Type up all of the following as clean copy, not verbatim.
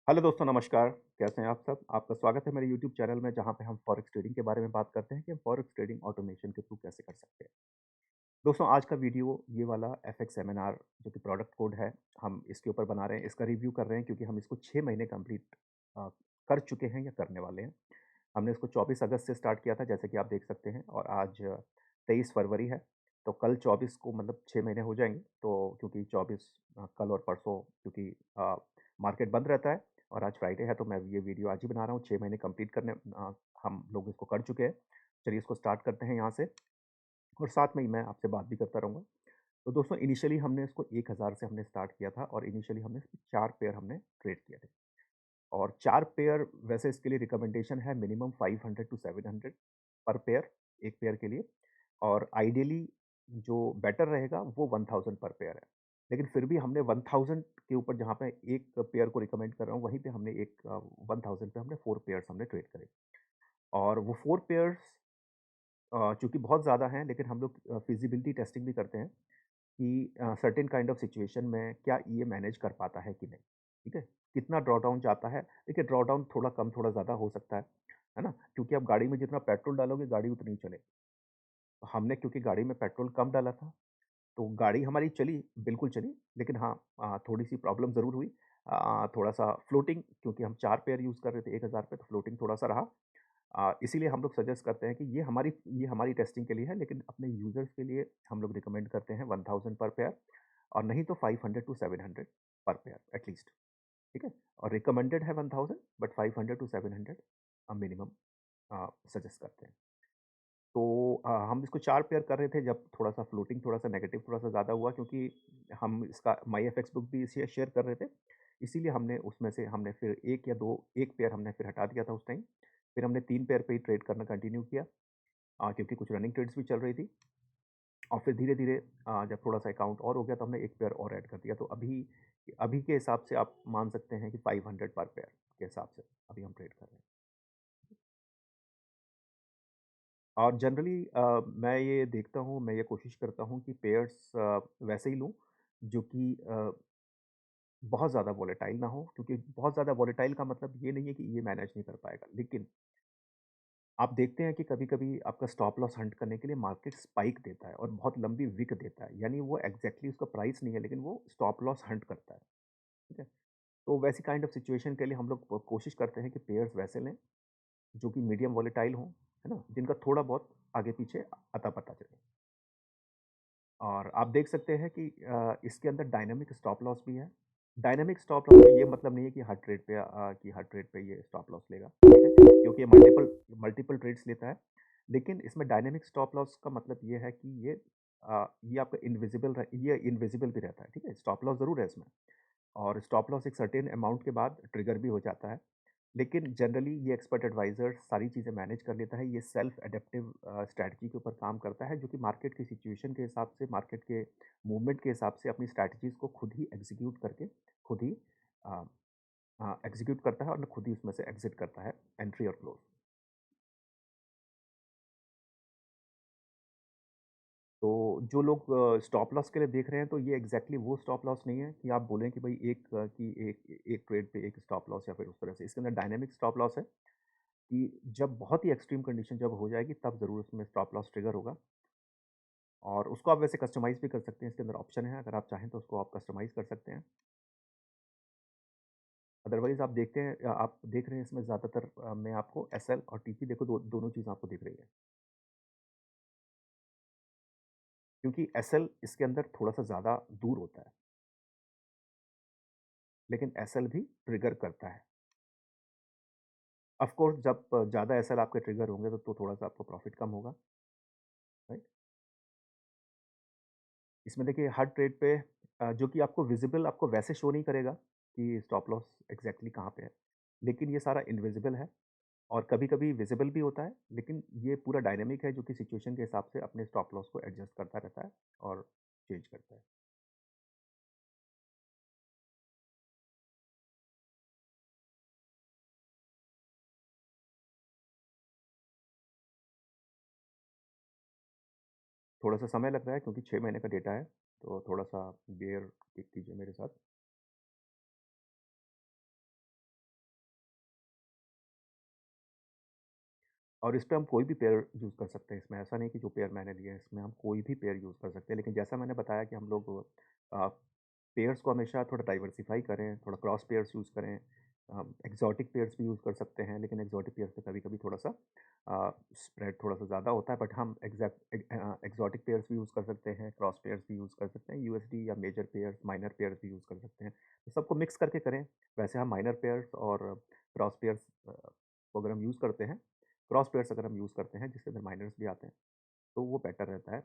Hello दोस्तों नमस्कार, कैसे हैं आप सब? आपका स्वागत है मेरे यूट्यूब चैनल में जहाँ पे हम फॉरेक्स ट्रेडिंग के बारे में बात करते हैं कि हम फॉरेक्स ट्रेडिंग ऑटोमेशन के थ्रू कैसे कर सकते हैं। दोस्तों आज का वीडियो ये वाला एफएक्स सेमिनार जो कि प्रोडक्ट कोड है, हम इसके ऊपर बना रहे हैं, इसका रिव्यू कर रहे हैं क्योंकि हम इसको 6 महीने कंप्लीट कर चुके हैं या करने वाले हैं। हमने इसको 24 अगस्त से स्टार्ट किया था जैसे कि आप देख सकते हैं और आज 23 फरवरी है। तो कल 24 को मतलब 6 महीने हो जाएँगे। तो क्योंकि 24 कल और परसों क्योंकि मार्केट बंद रहता है और आज फ्राइडे है तो मैं ये वीडियो आज ही बना रहा हूँ। 6 महीने कंप्लीट हम लोग इसको कर चुके हैं। चलिए इसको स्टार्ट करते हैं यहाँ से और साथ में ही मैं आपसे बात भी करता रहूँगा। तो दोस्तों इनिशियली हमने इसको 1000 से हमने स्टार्ट किया था और इनिशियली हमने इसमें 4 पेयर हमने ट्रेड किए थे। और 4 पेयर वैसे इसके लिए रिकमेंडेशन है मिनिमम 500 टू 700 पर पेयर, 1 पेयर के लिए और आइडियली जो बेटर रहेगा वो 1000 पर पेयर है। लेकिन फिर भी हमने 1000 के ऊपर जहाँ पे 1 पेयर को रिकमेंड कर रहा हूँ, वहीं पे हमने 1000 पे हमने 4 पेयर्स हमने ट्रेड करे। और वो 4 पेयर्स चूँकि बहुत ज़्यादा हैं लेकिन हम लोग फिज़िबिलिटी टेस्टिंग भी करते हैं कि सर्टेन काइंड ऑफ सिचुएशन में क्या ये मैनेज कर पाता है कि नहीं, ठीक है? कितना ड्रॉडाउन जाता है, देखिए ड्रॉडाउन थोड़ा कम, थोड़ा ज़्यादा हो सकता है ना? क्योंकि आप गाड़ी में जितना पेट्रोल डालोगे, गाड़ी उतनी ही चलेगी। तो हमने क्योंकि गाड़ी में पेट्रोल कम डाला था, तो गाड़ी हमारी चली, बिल्कुल चली, लेकिन हाँ थोड़ी-सी प्रॉब्लम ज़रूर हुई। थोड़ा-सा फ्लोटिंग क्योंकि हम 4 पेयर यूज़ कर रहे थे 1000 पे, तो फ्लोटिंग थोड़ा-सा रहा। इसीलिए हम लोग सजेस्ट करते हैं कि ये हमारी टेस्टिंग के लिए है, लेकिन अपने यूज़र्स के लिए हम लोग रिकमेंड करते हैं 1000 पर पेयर और नहीं तो 500 टू 700 पर पेयर एट लीस्ट, ठीक है? और रिकमेंडेड है 1000 बट 500 टू 700 मिनिमम सजेस्ट करते हैं। तो हम इसको 4 पेयर कर रहे थे जब थोड़ा-सा फ्लोटिंग थोड़ा-सा नेगेटिव थोड़ा-सा ज़्यादा हुआ क्योंकि हम इसका माईएफएक्स बुक भी शेयर कर रहे थे। इसीलिए हमने उसमें से हमने फिर 1 या 2 1 पेयर हमने फिर हटा दिया था उस टाइम। फिर हमने 3 पेयर पे ही ट्रेड करना कंटिन्यू किया क्योंकि कुछ रनिंग ट्रेड्स भी चल रही थी और फिर धीरे-धीरे जब थोड़ा-सा अकाउंट और हो गया तो हमने 1 पेयर और ऐड कर दिया। तो अभी अभी के हिसाब से आप मान सकते हैं कि 500 पर पेयर के हिसाब से अभी हम ट्रेड कर रहे हैं। और जनरली मैं ये देखता हूँ, मैं ये कोशिश करता हूँ कि पेयर्स वैसे ही लूँ जो कि बहुत ज़्यादा वोलेटाइल ना हो क्योंकि बहुत ज़्यादा वोलेटाइल का मतलब ये नहीं है कि ये मैनेज नहीं कर पाएगा। लेकिन आप देखते हैं कि कभी-कभी आपका स्टॉप लॉस हंट करने के लिए मार्केट स्पाइक देता है और बहुत लंबी विक देता है। यानी वो एग्ज़ैक्टली उसका प्राइस नहीं है लेकिन वो स्टॉप लॉस हंट करता है, ठीक है? तो वैसी काइंड ऑफ सिचुएशन के लिए हम लोग कोशिश करते हैं कि पेयर्स वैसे लें जो कि मीडियम वोलेटाइल हों, है ना? जिनका थोड़ा बहुत आगे-पीछे अता-पता चले। और आप देख सकते हैं कि इसके अंदर डायनामिक स्टॉप लॉस भी है। डायनामिक स्टॉप लॉस का ये मतलब नहीं है कि हर ट्रेड पे ये स्टॉप लॉस लेगा, ठीक है? क्योंकि ये मल्टीपल मल्टीपल ट्रेड्स लेता है। लेकिन इसमें डायनामिक स्टॉप लॉस का मतलब ये है कि ये आपका इनविजिबल भी रहता है, ठीक है? स्टॉप लॉस ज़रूर है इसमें और स्टॉप लॉस एक सर्टेन अमाउंट के बाद ट्रिगर भी हो जाता है। लेकिन जनरली ये एक्सपर्ट एडवाइज़र सारी चीज़ें मैनेज कर लेता है। ये सेल्फ एडेप्टिव स्ट्रैटेजी के ऊपर काम करता है, जो कि मार्केट की सिचुएशन के हिसाब से, मार्केट के मूवमेंट के हिसाब से अपनी स्ट्रैटेजीज़ को खुद ही एग्ज़ीक्यूट करके खुद ही अ एग्ज़ीक्यूट करता है और खुद ही उसमें से एग्ज़िट करता है, एंट्री और क्लोज़। तो जो लोग स्टॉप लॉस के लिए देख रहे हैं, तो ये एग्ज़ैक्टली वो स्टॉप लॉस नहीं है कि आप बोलें कि भई एक ट्रेड पे एक स्टॉप लॉस या फिर उस तरह से। इसके अंदर डायनामिक स्टॉप लॉस है कि जब बहुत ही एक्सट्रीम कंडीशन जब हो जाएगी, तब ज़रूर उसमें स्टॉप लॉस ट्रिगर होगा। और उसको आप वैसे कस्टमाइज़ भी कर सकते हैं, इसके अंदर ऑप्शन है, अगर आप चाहें तो उसको आप कस्टमाइज़ कर सकते हैं। अदरवाइज़ आप देख रहे हैं इसमें ज़्यादातर मैं आपको एसएल और टीपी देखो दोनों चीज़ आपको दिख रही है। क्योंकि एसएल इसके अंदर थोड़ा-सा ज़्यादा दूर होता है, लेकिन एसएल भी ट्रिगर करता है। ऑफ़ कोर्स जब ज़्यादा एसएल आपके ट्रिगर होंगे तो थोड़ा-सा आपको प्रॉफ़िट कम होगा, राइट? इसमें देखिए हर ट्रेड पे जो कि आपको विज़िबल आपको वैसे शो नहीं करेगा कि स्टॉप लॉस एग्ज़ैक्टली कहाँ पे है। लेकिन ये सारा इनविज़िबल है और कभी-कभी विज़िबल भी होता है, लेकिन ये पूरा डायनामिक है जो कि सिचुएशन के हिसाब से अपने स्टॉप लॉस को एडजस्ट करता रहता है और चेंज करता है। थोड़ा-सा समय लग रहा है क्योंकि 6 महीने का डेटा है, तो थोड़ा-सा बेयर कीजिए मेरे साथ। और इस पे हम कोई भी पेयर यूज़ कर सकते हैं, इसमें ऐसा नहीं कि जो पेयर मैंने लिया है, इसमें हम कोई भी पेयर यूज़ कर सकते हैं। लेकिन जैसा मैंने बताया कि हम लोग अ, पेयर्स को हमेशा थोड़ा डाइवर्सिफ़ाई करें, थोड़ा क्रॉस पेयर्स यूज़ करें। एक्ज़ॉटिक पेयर्स भी यूज़ कर सकते हैं, लेकिन एक्ज़ॉटिक पेयर्स पे कभी-कभी थोड़ा-सा स्प्रेड थोड़ा-सा ज़्यादा होता है, बट हम एक्ज़ॉटिक पेयर्स भी यूज़ कर सकते हैं, क्रॉस पेयर्स भी यूज़ कर सकते हैं, यूएसडी या मेजर पेयर्स, माइनर पेयर्स भी यूज़ कर सकते हैं। तो सबको मिक्स करके करें। वैसे हम माइनर पेयर्स और क्रॉस पेयर्स को अगर हम यूज़ करते हैं, क्रॉस पेयर्स अगर हम यूज़ करते हैं जिसके अंदर माइनर्स भी आते हैं, तो वो बेटर रहता है।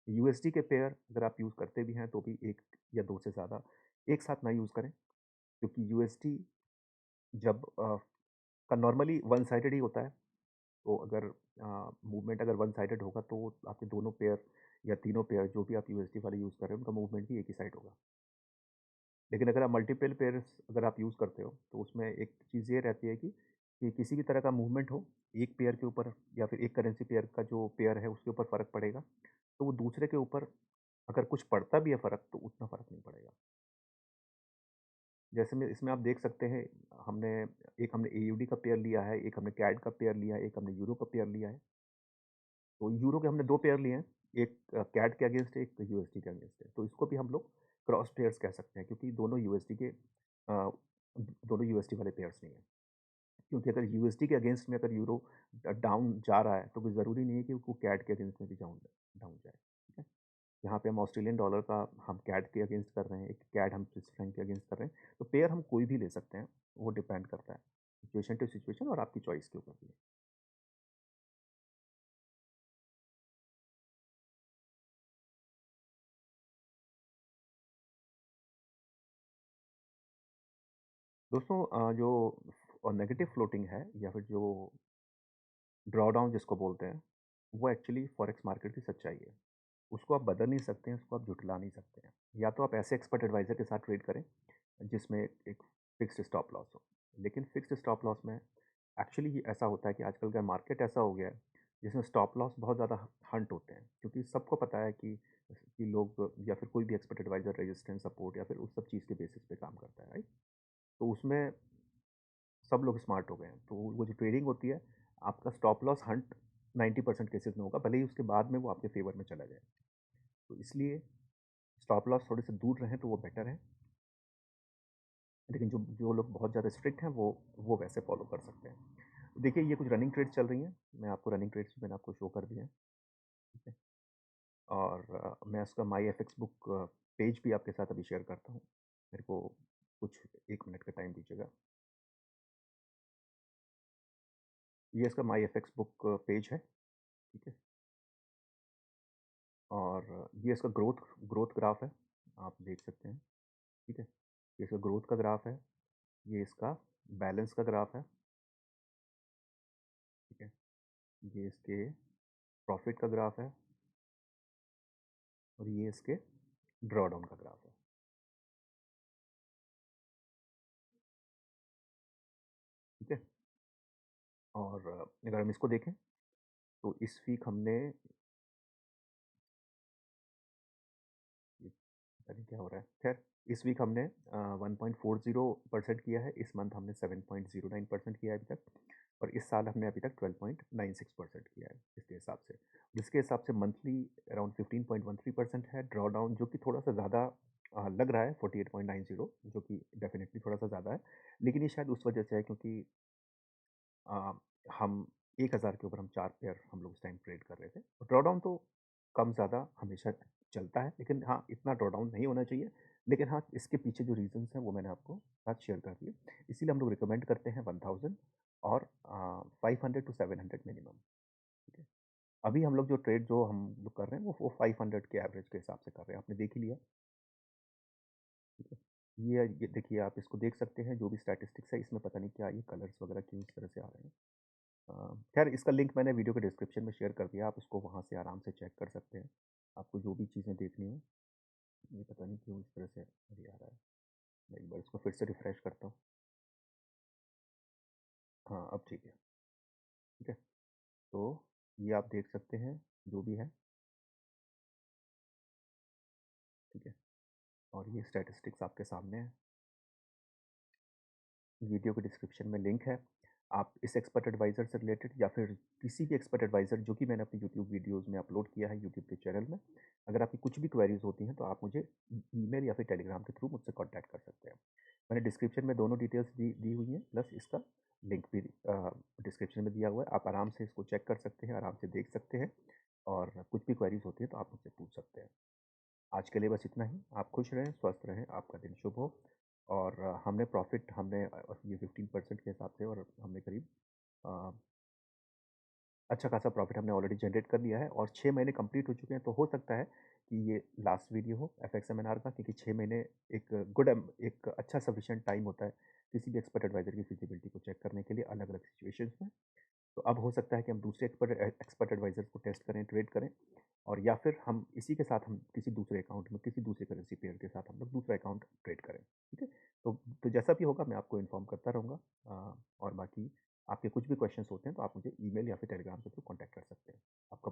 यूएसडी के पेयर अगर आप यूज़ करते भी हैं तो भी 1 या 2 से ज़्यादा एक साथ ना यूज़ करें, क्योंकि यूएसडी जब का नॉर्मली वन साइडेड ही होता है। तो अगर मूवमेंट अगर वन साइडेड होगा तो आपके दोनों पेयर या तीनों पेयर जो भी आप यूएसडी वाले यूज़ कर रहे हो उनका मूवमेंट भी एक ही साइड होगा। लेकिन अगर आप मल्टीपल पेयर्स अगर आप यूज़ करते हो, तो उसमें एक चीज़ ये रहती है कि किसी भी तरह का मूवमेंट हो, एक पेयर के ऊपर या फिर एक करेंसी पेयर का जो पेयर है उसके ऊपर फ़र्क पड़ेगा, तो वो दूसरे के ऊपर अगर कुछ पड़ता भी है फ़र्क, तो उतना फ़र्क नहीं पड़ेगा। जैसे में इसमें आप देख सकते हैं, हमने हमने एयूडी का पेयर लिया है, एक हमने कैड का पेयर लिया है, एक हमने यूरो का पेयर लिया है। तो यूरो के हमने 2 पेयर लिए हैं, एक कैड के अगेंस्ट है, एक यूएसडी के अगेंस्ट है। तो इसको भी हम लोग क्रॉस पेयर्स कह सकते हैं, क्योंकि दोनों यूएसडी के दोनों यूएसडी वाले पेयर्स नहीं हैं। क्योंकि अगर यूएसडी के अगेंस्ट में अगर यूरो डाउन जा रहा है, तो कोई ज़रूरी नहीं है कि वो कैड के अगेंस्ट में भी डाउन डाउन जाए, ठीक है? यहाँ पे हम ऑस्ट्रेलियन डॉलर का हम कैड के अगेंस्ट कर रहे हैं, एक कैड हम स्विस फ्रैंक के अगेंस्ट कर रहे हैं। तो पेयर हम कोई भी ले सकते हैं, वो डिपेंड करता है सिचुएशन टू सिचुएशन और आपकी चॉइस के ऊपर भी है। दोस्तों जो नेगेटिव फ्लोटिंग है या फिर जो ड्रॉडाउन जिसको बोलते हैं, वो एक्चुअली फॉरेक्स मार्केट की सच्चाई है। उसको आप बदल नहीं सकते हैं, उसको आप झुठला नहीं सकते हैं। या तो आप ऐसे एक्सपर्ट एडवाइज़र के साथ ट्रेड करें, जिसमें एक फ़िक्स्ड स्टॉप लॉस हो। लेकिन फ़िक्स्ड स्टॉप लॉस में एक्चुअली ये ऐसा होता है कि आजकल का मार्केट ऐसा हो गया है, जिसमें स्टॉप लॉस बहुत ज़्यादा हंट होते हैं। क्योंकि सबको पता है कि लोग या फिर कोई भी एक्सपर्ट एडवाइज़र रेजिस्टेंस, सपोर्ट या फिर उस सब चीज़ के बेसिस पे काम करता है, राइट? तो उसमें सब लोग स्मार्ट हो गए हैं। तो वो जो ट्रेडिंग होती है, आपका स्टॉप लॉस हंट 90% केसेज़ में होगा, भले ही उसके बाद में वो आपके फ़ेवर में चला जाए। तो इसलिए स्टॉप लॉस थोड़े से दूर रहें तो वो बेटर है। लेकिन जो जो लोग बहुत ज़्यादा स्ट्रिक्ट हैं वो वैसे फ़ॉलो कर सकते हैं। देखिए, ये कुछ रनिंग ट्रेड्स चल रही हैं, मैं आपको रनिंग ट्रेड्स मैंने आपको शो कर दिए हैं, ठीक है? और मैं उसका माई एफएक्स बुक पेज भी आपके साथ अभी शेयर करता हूँ। मेरे को कुछ 1 मिनट का टाइम दीजिएगा। ये इसका माई एफएक्स बुक पेज है, ठीक है? और ये इसका ग्रोथ ग्राफ है, आप देख सकते हैं, ठीक है? ये इसका ग्रोथ का ग्राफ है, ये इसका बैलेंस का ग्राफ है, ठीक है? ये इसके प्रॉफ़िट का ग्राफ है और ये इसके ड्रॉडाउन का ग्राफ है, ठीक है? और अगर हम इसको देखें, तो इस वीक हमने ये पता नहीं क्या हो रहा है, ख़ैर इस वीक हमने 1.40% किया है, इस मंथ हमने 7.09% किया है अभी तक, और इस साल हमने अभी तक 12.96% किया है इसके हिसाब से। जिसके हिसाब से मंथली अराउंड 15.13% है, ड्रॉडाउन जो कि थोड़ा-सा ज़्यादा लग रहा है 48.90, जो कि डेफ़िनिटली थोड़ा-सा ज़्यादा है। लेकिन ये शायद उस वजह से है क्योंकि अ, हम 1000 के ऊपर हम 4 पेयर हम लोग उस टाइम ट्रेड कर रहे थे। ड्रॉडाउन तो कम-ज़्यादा हमेशा चलता है, लेकिन हाँ, इतना ड्रॉडाउन नहीं होना चाहिए। लेकिन हाँ, इसके पीछे जो रीज़न्स हैं, वो मैंने आपको साथ शेयर कर दिए। इसीलिए हम लोग रिकमेंड करते हैं 1000 और 500 टू 700 मिनिमम, ठीक है? अभी हम लोग जो ट्रेड जो हम लोग कर रहे हैं, वो 500 के एवरेज के हिसाब से कर रहे हैं। आपने देख ही लिया, ठीक है? ये देखिए, आप इसको देख सकते हैं, जो भी स्टैटिस्टिक्स है, इसमें पता नहीं क्या ये कलर्स वगैरह क्यों इस तरह से आ रहे हैं। खैर इसका लिंक मैंने वीडियो के डिस्क्रिप्शन में शेयर कर दिया, आप उसको वहाँ से आराम से चेक कर सकते हैं। आपको जो भी चीज़ें देखनी हो, ये पता नहीं क्यों इस तरह से अभी आ रहा है। मैं एक बार इसको फिर से रिफ्रेश करता हूँ। हाँ, अब ठीक है, ठीक है? तो ये आप देख सकते हैं, जो भी है, ठीक है? और ये स्टैटिस्टिक्स आपके सामने है। वीडियो के डिस्क्रिप्शन में लिंक है। आप इस एक्सपर्ट एडवाइज़र से रिलेटेड या फिर किसी भी एक्सपर्ट एडवाइज़र जो कि मैंने अपनी यूट्यूब वीडियोज़ में अपलोड किया है यूट्यूब के चैनल में, अगर आपकी कुछ भी क्वेरीज़ होती हैं तो आप मुझे ईमेल या फिर टेलीग्राम के थ्रू मुझसे कॉन्टैक्ट कर सकते हैं। मैंने डिस्क्रिप्शन में दोनों डिटेल्स दी दी हुई हैं, प्लस इसका लिंक भी डिस्क्रिप्शन में दिया हुआ है। आप आराम से इसको चेक कर सकते हैं, आराम से देख सकते हैं और कुछ भी क्वेरीज़ होती है तो आप मुझसे पूछ सकते हैं। आज के लिए बस इतना ही। आप खुश रहें, स्वस्थ रहें, आपका दिन शुभ हो। और हमने प्रॉफ़िट हमने ये 15% के हिसाब से और हमने करीब अ, अच्छा खासा प्रॉफ़िट हमने ऑलरेडी जनरेट कर लिया है और 6 महीने कंप्लीट हो चुके हैं, तो हो सकता है कि ये लास्ट वीडियो हो एफएक्सएमएनआर का, क्योंकि 6 महीने एक अच्छा सफिशिएंट टाइम होता है किसी भी एक्सपर्ट एडवाइज़र की फिज़िबिलिटी को चेक करने के लिए अलग-अलग सिचुएशंस में। तो अब हो सकता है कि हम दूसरे एक्सपर्ट एडवाइज़र्स को टेस्ट करें, ट्रेड करें और या फिर हम इसी के साथ हम किसी दूसरे अकाउंट में, किसी दूसरे करेंसी पेयर के साथ हम लोग दूसरा अकाउंट ट्रेड करें, ठीक है? तो जैसा भी होगा मैं आपको इन्फॉर्म करता रहूँगा। और बाकी आपके कुछ भी क्वेश्चंस होते हैं तो आप मुझे ईमेल या फिर टेलीग्राम के थ्रू कॉन्टैक्ट कर सकते हैं। आपका